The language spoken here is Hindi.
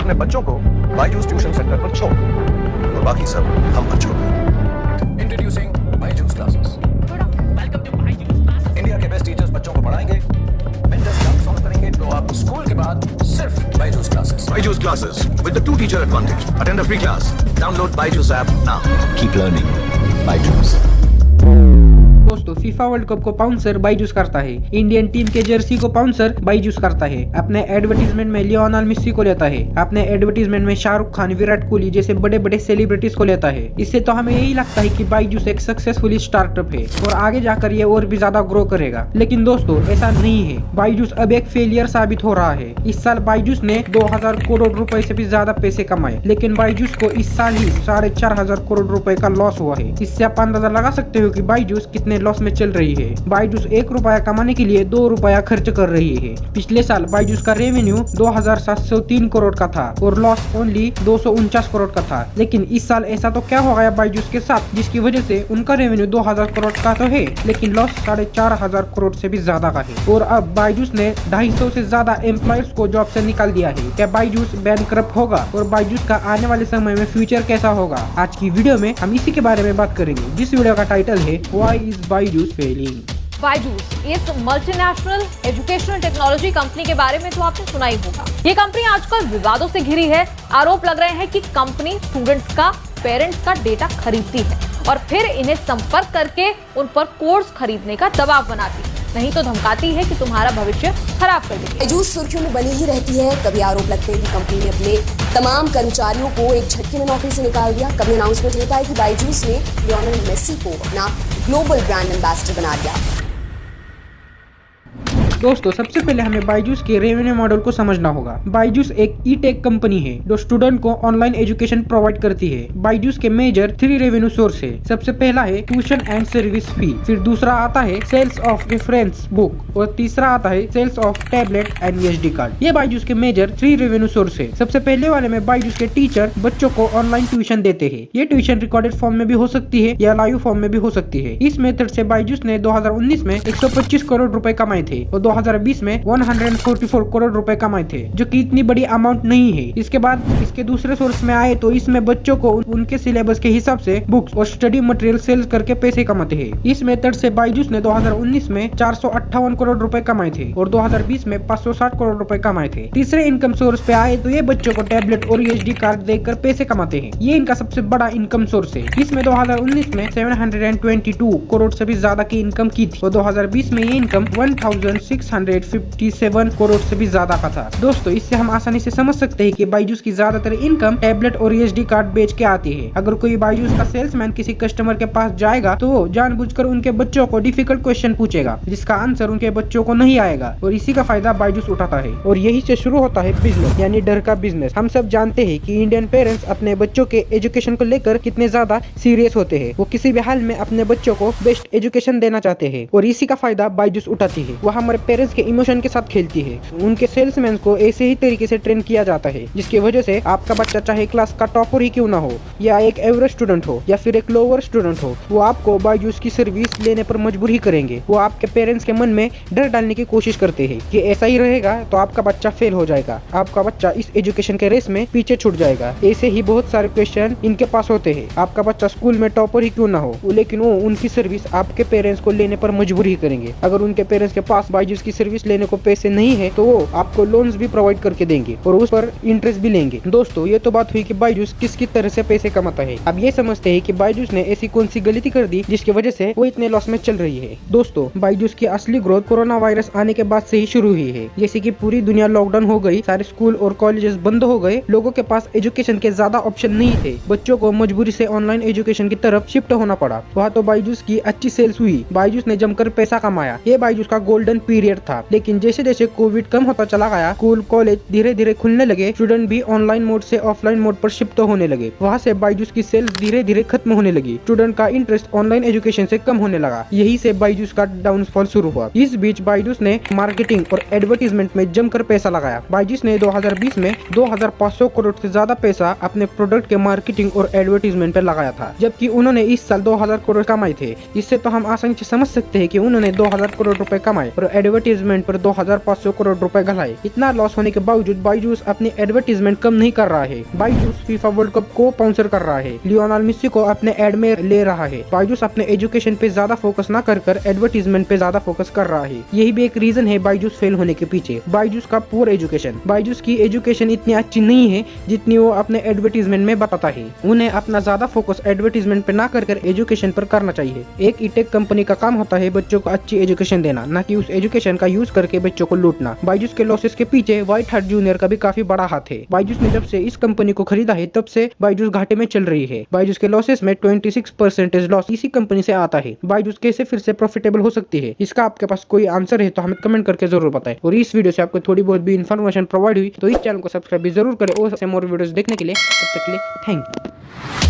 अपने बच्चों को बायजूस ट्यूशन सेंटर पर छोड़ और बाकी सब हम पर छोड़ दें। Introducing Byju's classes. Welcome to Byju's classes. India के बेस्ट टीचर्स बच्चों को पढ़ाएंगे, मेंटर्स क्लास सॉल्व करेंगे, तो आप स्कूल के बाद सिर्फ Byju's classes. Byju's classes with the 2 teacher advantage. Attend the free class. Download Byju's app now. Keep learning Byju's. दोस्तों, फीफा वर्ल्ड कप को स्पॉन्सर बायजूस करता है। इंडियन टीम के जर्सी को स्पॉन्सर बायजूस करता है। अपने एडवर्टीजमेंट में लियोनेल मेसी को लेता है। अपने एडवर्टीजमेंट में शाहरुख खान, विराट कोहली जैसे बड़े बड़े सेलिब्रिटीज को लेता है। इससे तो हमें यही लगता है कि बायजूस एक सक्सेसफुल स्टार्टअप है और आगे जाकर ये और भी ज्यादा ग्रो करेगा। लेकिन दोस्तों, ऐसा नहीं है। बायजूस अब एक फेलियर साबित हो रहा है। इस साल बायजूस ने 2000 करोड़ रुपए से भी ज्यादा पैसे कमाए, लेकिन बायजूस को इस साल ही 4500 करोड़ रुपए का लॉस हुआ है। इससे आप अंदाजा लगा सकते हो कि बायजूस कितने लॉस में चल रही है। बायजूस 1 रुपया कमाने के लिए 2 रुपया खर्च कर रही है। पिछले साल बायजूस का रेवेन्यू 2703 करोड़ का था और लॉस ओनली 249 करोड़ का था। लेकिन इस साल ऐसा तो क्या हो गया बायजूस के साथ, जिसकी वजह से उनका रेवेन्यू 2000 करोड़ का तो है, लेकिन लॉस 4500 करोड़ से भी ज्यादा का है। और अब बायजूस ने 250 से ज्यादा एम्प्लॉयर्स को जॉब से निकाल दिया है। क्या बायजूस बैंकरप्ट होगा और बायजूस का आने वाले समय में फ्यूचर कैसा होगा? आज की वीडियो में हम इसी के बारे में बात करेंगे, जिस वीडियो का टाइटल है why is Byju's failing. Byju's इस मल्टीनेशनल एजुकेशनल टेक्नोलॉजी कंपनी के बारे में तो आपने सुना ही होगा। ये कंपनी आजकल विवादों से घिरी है। आरोप लग रहे हैं कि कंपनी स्टूडेंट्स का, पेरेंट्स का डेटा खरीदती है और फिर इन्हें संपर्क करके उन पर कोर्स खरीदने का दबाव बनाती है, नहीं तो धमकाती है कि तुम्हारा भविष्य खराब कर देगी। बायजूस सुर्खियों में बनी ही रहती है। कभी आरोप लगते हैं कि कंपनी ने अपने तमाम कर्मचारियों को एक झटके में नौकरी से निकाल दिया। कभी अनाउंसमेंट होता है कि बायजूस ने लियोनेल मेसी को अपना ग्लोबल ब्रांड एम्बेसडर बना दिया। दोस्तों, सबसे पहले हमें बायजूस के रेवेन्यू मॉडल को समझना होगा। बायजूस एक ई टेक कंपनी है जो स्टूडेंट को ऑनलाइन एजुकेशन प्रोवाइड करती है। बायजूस के मेजर 3 रेवेन्यू सोर्स है। सबसे पहला है ट्यूशन एंड सर्विस फी, फिर दूसरा आता है सेल्स ऑफ रेफरेंस बुक और तीसरा आता है sales of tablet and USD card. ये बायजूस के मेजर 3 रेवेन्यू सोर्स है। सबसे पहले वाले में बायजूस के टीचर बच्चों को ऑनलाइन ट्यूशन देते हैं। ये ट्यूशन रिकॉर्डेड फॉर्म में भी हो सकती है या लाइव फॉर्म में भी हो सकती है। इस मेथड से बायजूस ने 2019 में 125 करोड़ रुपए कमाए थे और 2020 में 144 करोड़ रुपए कमाए थे, जो कि इतनी बड़ी अमाउंट नहीं है। इसके बाद इसके दूसरे सोर्स में आए तो इसमें बच्चों को उनके सिलेबस के हिसाब से बुक्स और स्टडी मटेरियल सेल्स करके पैसे कमाते हैं। इस मेथड से बायजूस ने 2019 में 458 करोड़ रुपए कमाए थे और 2020 में 560 करोड़ रुपए कमाए थे। तीसरे इनकम सोर्स पे आए तो ये बच्चों को टैबलेट और यूएसडी कार्ड देकर पैसे कमाते हैं। ये इनका सबसे बड़ा इनकम सोर्स है। इसमें 2019 में 722 करोड़ से भी ज्यादा की इनकम की थी और 2020 में ये इनकम 1657 करोड़ से भी ज्यादा का था। दोस्तों, इससे हम आसानी से समझ सकते हैं कि बायजूस की ज्यादातर इनकम टैबलेट और यूएसडी कार्ड बेच के आती है। अगर कोई बायजूस का सेल्समैन किसी कस्टमर के पास जाएगा तो वो जानबूझकर उनके बच्चों को डिफिकल्ट क्वेश्चन पूछेगा, जिसका आंसर उनके बच्चों को नहीं आएगा और इसी का फायदा बायजूस उठाता है। और यही से शुरू होता है बिजनेस, यानी डर का बिजनेस। हम सब जानते हैं कि इंडियन पेरेंट्स अपने बच्चों के एजुकेशन को लेकर कितने ज्यादा सीरियस होते हैं। वो किसी भी हाल में अपने बच्चों को बेस्ट एजुकेशन देना चाहते हैं और इसी का फायदा बायजूस उठाती है। वो हमारे पेरेंट्स के इमोशन के साथ खेलती है। उनके सेल्समैन को ऐसे ही तरीके से ट्रेन किया जाता है, जिसकी वजह से आपका बच्चा चाहे क्लास का टॉपर ही क्यों ना हो या एक एवरेज स्टूडेंट हो या फिर एक लोअर स्टूडेंट हो, वो आपको बायजूस की सर्विस लेने पर मजबूर ही करेंगे। वो आपके पेरेंट्स के मन में डर डालने की कोशिश करते हैं कि ऐसा ही रहेगा तो आपका बच्चा फेल हो जाएगा, आपका बच्चा इस एजुकेशन के रेस में पीछे छूट जाएगा। ऐसे ही बहुत सारे क्वेश्चन इनके पास होते हैं। आपका बच्चा स्कूल में टॉपर ही क्यों ना हो, लेकिन वो उनकी सर्विस आपके पेरेंट्स को लेने पर मजबूर ही करेंगे। अगर उनके पेरेंट्स के पास बायजूस की सर्विस लेने को पैसे नहीं है तो वो आपको लोन्स भी प्रोवाइड करके देंगे और उस पर इंटरेस्ट भी लेंगे। दोस्तों, ये तो बात हुई कि बायजूस किस तरह से पैसे कमाता है। अब ये समझते हैं कि बायजूस ने ऐसी कौन सी गलती कर दी जिसकी वजह से वो इतने लॉस में चल रही है। दोस्तों, बायजूस की असली ग्रोथ कोरोना वायरस आने के बाद से ही शुरू हुई है। जैसे कि पूरी दुनिया लॉकडाउन हो गई, सारे स्कूल और कॉलेजेस बंद हो गए, लोगों के पास एजुकेशन के ज्यादा ऑप्शन नहीं थे, बच्चों को मजबूरी से ऑनलाइन एजुकेशन की तरफ शिफ्ट होना पड़ा। वहाँ तो बायजूस की अच्छी सेल्स हुई, बायजूस ने जमकर पैसा कमाया। ये बायजूस का गोल्डन पीरियड था। लेकिन जैसे जैसे कोविड कम होता चला गया, स्कूल कॉलेज धीरे धीरे खुलने लगे, स्टूडेंट भी ऑनलाइन मोड से ऑफलाइन मोड पर शिफ्ट होने लगे। वहाँ से बायजूस की सेल्स धीरे धीरे खत्म होने लगी। स्टूडेंट का इंटरेस्ट ऑनलाइन एजुकेशन से कम होने लगा। यही से बायजूस का डाउनफॉल शुरू हुआ। इस बीच बायजूस ने मार्केटिंग और एडवर्टीजमेंट में जमकर पैसा लगाया। बायजूस ने 2020 में 2500 करोड़ से ज्यादा पैसा अपने प्रोडक्ट के मार्केटिंग और एडवर्टीजमेंट पर लगाया था, जबकि उन्होंने इस साल 2000 करोड़ कमाए थे। इससे तो हम आसानी से समझ सकते हैं कि उन्होंने 2000 करोड़ रुपए कमाए और एडवर्टीजमेंट पर 2500 करोड़ रुपए गलाए। इतना लॉस होने के बावजूद बायजूस अपनी एडवर्टीजमेंट कम नहीं कर रहा है। बायजूस फीफा वर्ल्ड कप को स्पॉन्सर कर रहा है, लियोनेल मेसी को अपने एड में ले रहा है। बायजूस अपने एजुकेशन पे ज्यादा फोकस न कर एडवर्टीजमेंट पे ज्यादा फोकस कर रहा है। यही भी एक रीजन है बायजूस फेल होने के पीछे। बायजूस का पुअर एजुकेशन। बायजूस की एजुकेशन इतनी अच्छी नहीं है जितनी वो अपने एडवर्टीजमेंट में बताता है। उन्हें अपना ज्यादा फोकस एडवर्टीजमेंट पे ना कर एजुकेशन पर करना चाहिए। एक ई-टेक कंपनी का काम होता है बच्चों को अच्छी एजुकेशन देना, न कि उस एजुकेशन का यूज करके बच्चों को लूटना। बायजूस के लॉसेस के पीछे व्हाइट हार्ट जूनियर का भी काफी बड़ा हाथ है। बायजूस ने जब से इस कंपनी को खरीदा है तब से बायजूस घाटे में चल रही है। बायजूस के लॉसेस में 26% लॉस इसी कंपनी से आता है। बायजूस कैसे फिर से प्रॉफिटेबल हो सकती है? इसका आपके पास कोई आंसर है तो हमें कमेंट करके जरूर बताएं। और इस वीडियो से आपको थोड़ी बहुत भी इन्फॉर्मेशन प्रोवाइड हुई तो इस चैनल को सब्सक्राइब भी जरूर करें और ऐसे मोर वीडियोस देखने के लिए। तब तक के लिए थैंक यू।